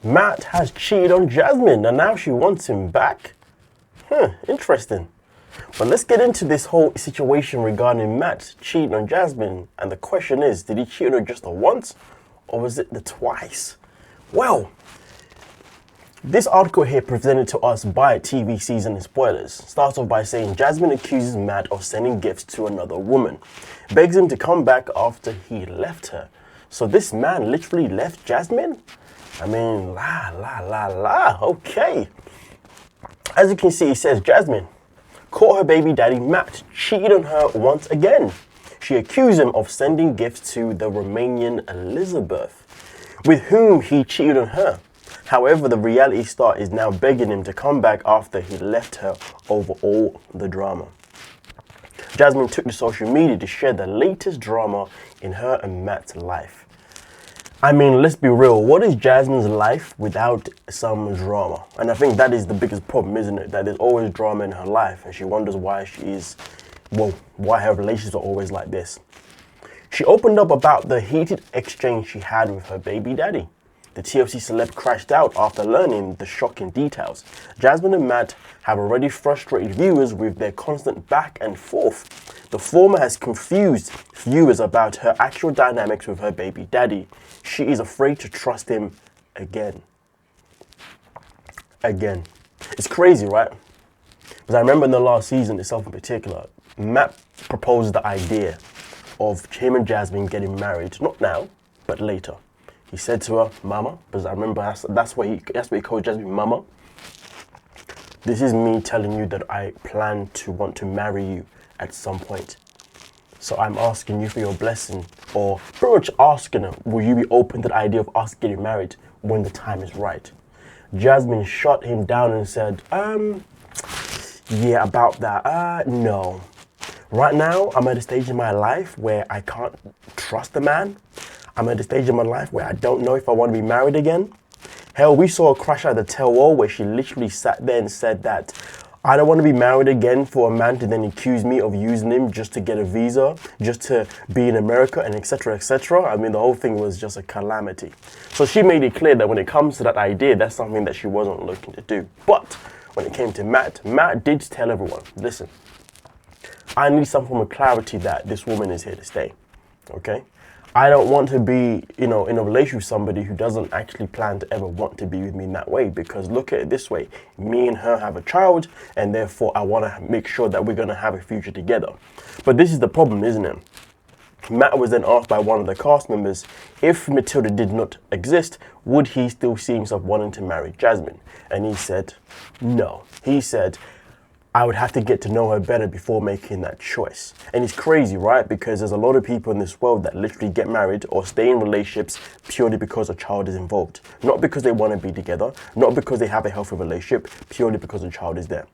Matt has cheated on Jasmine and now she wants him back? Interesting. But let's get into this whole situation regarding Matt cheating on Jasmine. And the question is, did he cheat on her just the once or was it the twice? Well, this article here presented to us by TV Season Spoilers starts off by saying Jasmine accuses Matt of sending gifts to another woman, begs him to come back after he left her. So this man literally left Jasmine? I mean, okay. As you can see, it says Jasmine caught her baby daddy Matt cheated on her once again. She accused him of sending gifts to the Romanian Elizabeth, with whom he cheated on her. However, the reality star is now begging him to come back after he left her over all the drama. Jasmine took to social media to share the latest drama in her and Matt's life. I mean, let's be real, what is Jasmine's life without some drama? And I think that is the biggest problem, isn't it? That there's always drama in her life and she wonders why why her relationships are always like this. She opened up about the heated exchange she had with her baby daddy. The TLC celeb crashed out after learning the shocking details. Jasmine and Matt have already frustrated viewers with their constant back and forth. The former has confused viewers about her actual dynamics with her baby daddy. She is afraid to trust him again. It's crazy, right? Because I remember in the last season itself in particular, Matt proposed the idea of him and Jasmine getting married, not now, but later. He said to her, Mama, because I remember that's what he called Jasmine, Mama. This is me telling you that I plan to want to marry you at some point. So I'm asking you for your blessing, or pretty much asking her, will you be open to the idea of us getting married when the time is right? Jasmine shot him down and said, yeah, about that, no. Right now, I'm at a stage in my life where I can't trust a man. I'm at a stage in my life where I don't know if I want to be married again. Hell, we saw her crash out the tell-all where she literally sat there and said that I don't want to be married again for a man to then accuse me of using him just to get a visa, just to be in America, and etc., etc. I mean, the whole thing was just a calamity. So she made it clear that when it comes to that idea, that's something that she wasn't looking to do. But when it came to Matt did tell everyone, listen, I need some form of clarity that this woman is here to stay, okay? I don't want to be, in a relationship with somebody who doesn't actually plan to ever want to be with me in that way, because look at it this way, me and her have a child, and therefore I want to make sure that we're going to have a future together. But this is the problem, isn't it? Matt was then asked by one of the cast members, if Matilda did not exist, would he still see himself wanting to marry Jasmine? And he said, no. He said, I would have to get to know her better before making that choice. And it's crazy, right? Because there's a lot of people in this world that literally get married or stay in relationships purely because a child is involved. Not because they want to be together, not because they have a healthy relationship, purely because a child is there.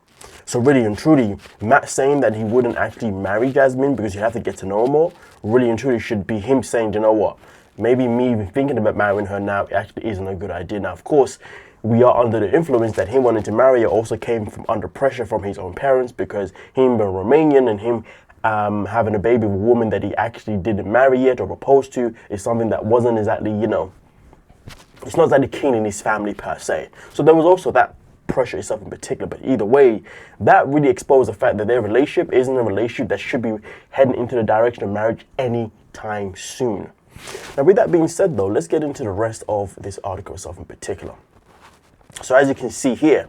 So really and truly, Matt saying that he wouldn't actually marry Jasmine because you have to get to know her more, really and truly should be him saying, you know what, maybe me even thinking about marrying her now actually isn't a good idea. Now, of course, we are under the influence that him wanting to marry her also came from under pressure from his own parents, because him being Romanian and him having a baby with a woman that he actually didn't marry yet or proposed to is something that wasn't exactly, it's not exactly keen in his family per se. So there was also that pressure itself in particular, but either way, that really exposed the fact that their relationship isn't a relationship that should be heading into the direction of marriage anytime soon. Now, with that being said though, let's get into the rest of this article itself in particular. So as you can see here,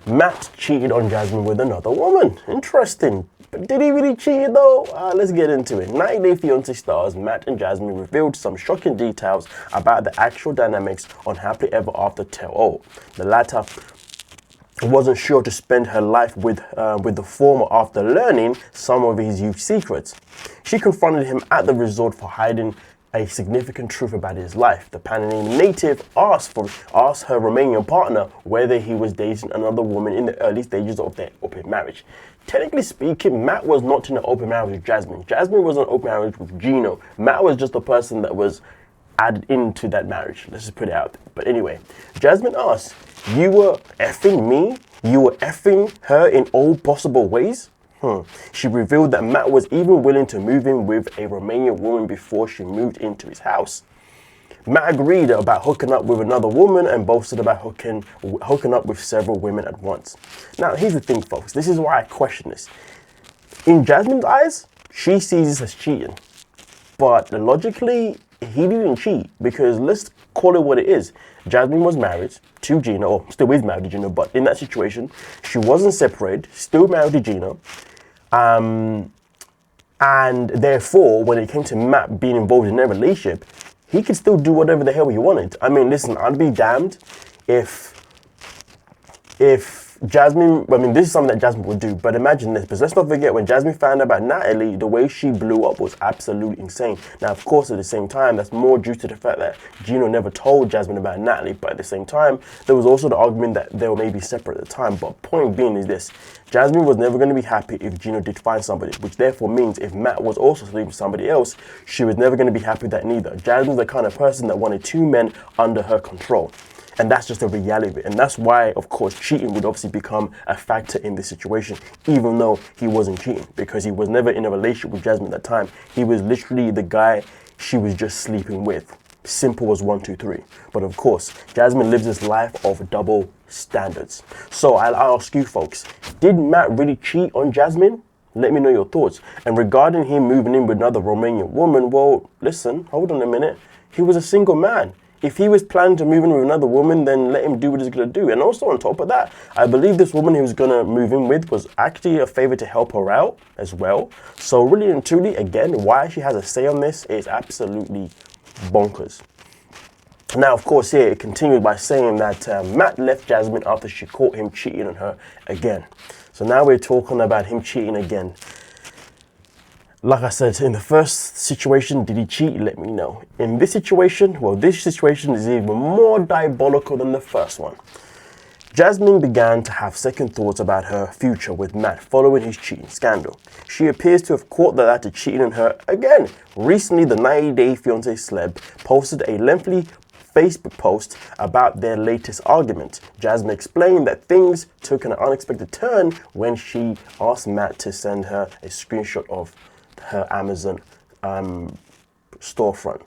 Matt cheated on Jasmine with another woman. Interesting. But did he really cheat though? Let's get into it. 90 Day Fiance stars Matt and Jasmine revealed some shocking details about the actual dynamics on Happily Ever After tell-all. The latter wasn't sure to spend her life with the former after learning some of his youth secrets. She confronted him at the resort for hiding a significant truth about his life. The Panamanian native asked her Romanian partner whether he was dating another woman in the early stages of their open marriage. Technically speaking, Matt was not in an open marriage with Jasmine. Jasmine was in an open marriage with Gino. Matt was just the person that was added into that marriage. Let's just put it out there. But anyway, Jasmine asked, you were effing me? You were effing her in all possible ways? She revealed that Matt was even willing to move in with a Romanian woman before she moved into his house. Matt agreed about hooking up with another woman and boasted about hooking up with several women at once. Now, here's the thing, folks. This is why I question this. In Jasmine's eyes, she sees this as cheating. But logically, he didn't cheat, because let's call it what it is. Jasmine was married to Gina, or still is married to Gina, but in that situation, she wasn't separated, still married to Gina. And therefore, when it came to Matt being involved in their relationship, he could still do whatever the hell he wanted. I mean, listen, I'd be damned if Jasmine, I mean, this is something that Jasmine would do, but imagine this, because let's not forget, when Jasmine found out about Natalie, the way she blew up was absolutely insane. Now, of course, at the same time, that's more due to the fact that Gino never told Jasmine about Natalie, but at the same time, there was also the argument that they were maybe separate at the time. But point being is this: Jasmine was never going to be happy if Gino did find somebody, which therefore means if Matt was also sleeping with somebody else, she was never going to be happy with that neither. Jasmine's the kind of person that wanted two men under her control. And that's just the reality of it. And that's why, of course, cheating would obviously become a factor in this situation, even though he wasn't cheating, because he was never in a relationship with Jasmine at that time. He was literally the guy she was just sleeping with. Simple as 1, 2, 3. But of course, Jasmine lives this life of double standards. So I'll ask you folks, did Matt really cheat on Jasmine? Let me know your thoughts. And regarding him moving in with another Romanian woman, well, listen, hold on a minute. He was a single man. If he was planning to move in with another woman, then let him do what he's going to do. And also on top of that, I believe this woman he was going to move in with was actually a favor to help her out as well. So really and truly, again, why she has a say on this is absolutely bonkers. Now, of course, here it continued by saying that Matt left Jasmine after she caught him cheating on her again. So now we're talking about him cheating again. Like I said, in the first situation, did he cheat? Let me know. In this situation, well, this situation is even more diabolical than the first one. Jasmine began to have second thoughts about her future with Matt following his cheating scandal. She appears to have caught the latter cheating on her again. Recently, the 90-day fiance celeb posted a lengthy Facebook post about their latest argument. Jasmine explained that things took an unexpected turn when she asked Matt to send her a screenshot of her Amazon storefront.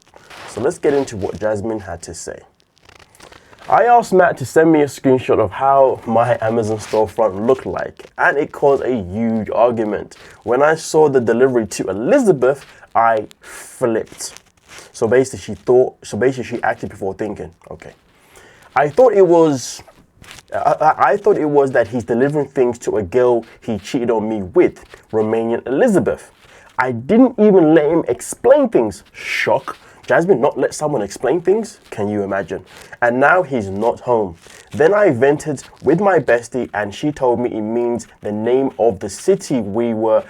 So let's get into what Jasmine had to say. I asked Matt to send me a screenshot of how my Amazon storefront looked like, and it caused a huge argument. When I saw the delivery to Elizabeth, I flipped. So basically she acted before thinking. Okay. I thought it was that he's delivering things to a girl he cheated on me with, Romanian Elizabeth. I didn't even let him explain things. Shock. Jasmine not let someone explain things? Can you imagine? And now he's not home. Then I vented with my bestie and she told me it means the name of the city we were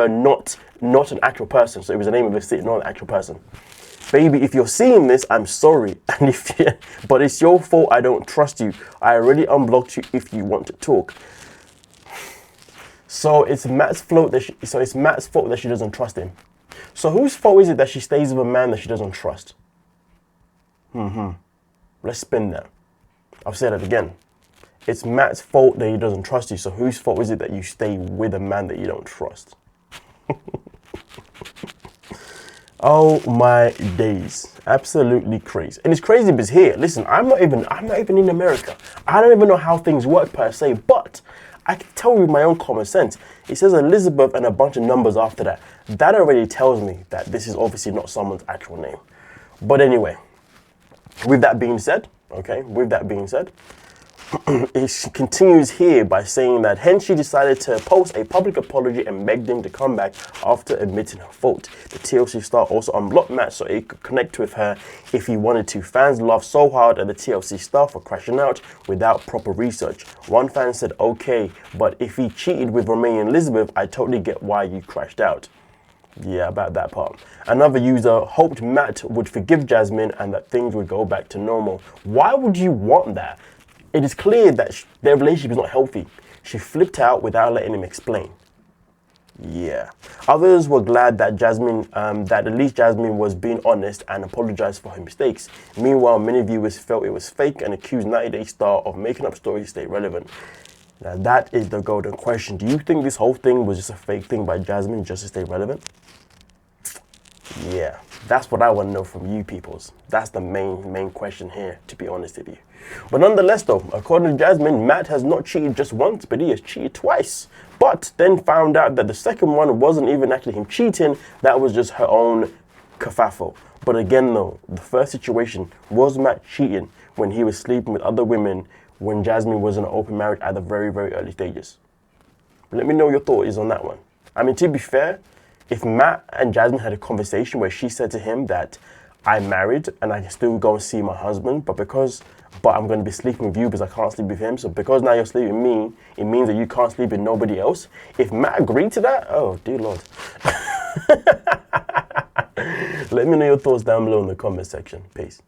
not an actual person. So it was the name of the city, not an actual person. Baby, if you're seeing this, I'm sorry. But it's your fault I don't trust you. I already unblocked you if you want to talk. So it's Matt's fault that she doesn't trust him. So whose fault is it that she stays with a man that she doesn't trust? Let's spin that. I'll say that again. It's Matt's fault that he doesn't trust you. So whose fault is it that you stay with a man that you don't trust? Oh my days. Absolutely crazy. And it's crazy because here, listen, I'm not even in America. I don't even know how things work per se, but I can tell you with my own common sense. It says Elizabeth and a bunch of numbers after that. That already tells me that this is obviously not someone's actual name. But anyway, with that being said, it continues here by saying that hence she decided to post a public apology and begged him to come back after admitting her fault. The TLC star also unblocked Matt so he could connect with her if he wanted to. Fans laughed so hard at the TLC star for crashing out without proper research. One fan said, okay, but if he cheated with Romanian Elizabeth, I totally get why you crashed out. Yeah, about that part. Another user hoped Matt would forgive Jasmine and that things would go back to normal. Why would you want that? It is clear that their relationship is not healthy. She flipped out without letting him explain. Yeah. Others were glad that that at least Jasmine was being honest and apologized for her mistakes. Meanwhile, many viewers felt it was fake and accused 90-day star of making up stories to stay relevant. Now that is the golden question. Do you think this whole thing was just a fake thing by Jasmine just to stay relevant? Yeah. That's what I want to know from you peoples. That's the main question here, to be honest with you. But nonetheless though, according to Jasmine, Matt has not cheated just once, but he has cheated twice. But then found out that the second one wasn't even actually him cheating, that was just her own kerfuffle. But again though, the first situation was Matt cheating when he was sleeping with other women when Jasmine was in an open marriage at the very early stages. Let me know your thought is on that one. I mean, to be fair, if Matt and Jasmine had a conversation where she said to him that I'm married and I can still go and see my husband, but I'm going to be sleeping with you because I can't sleep with him. So because now you're sleeping with me, it means that you can't sleep with nobody else. If Matt agreed to that, oh dear Lord. Let me know your thoughts down below in the comment section. Peace.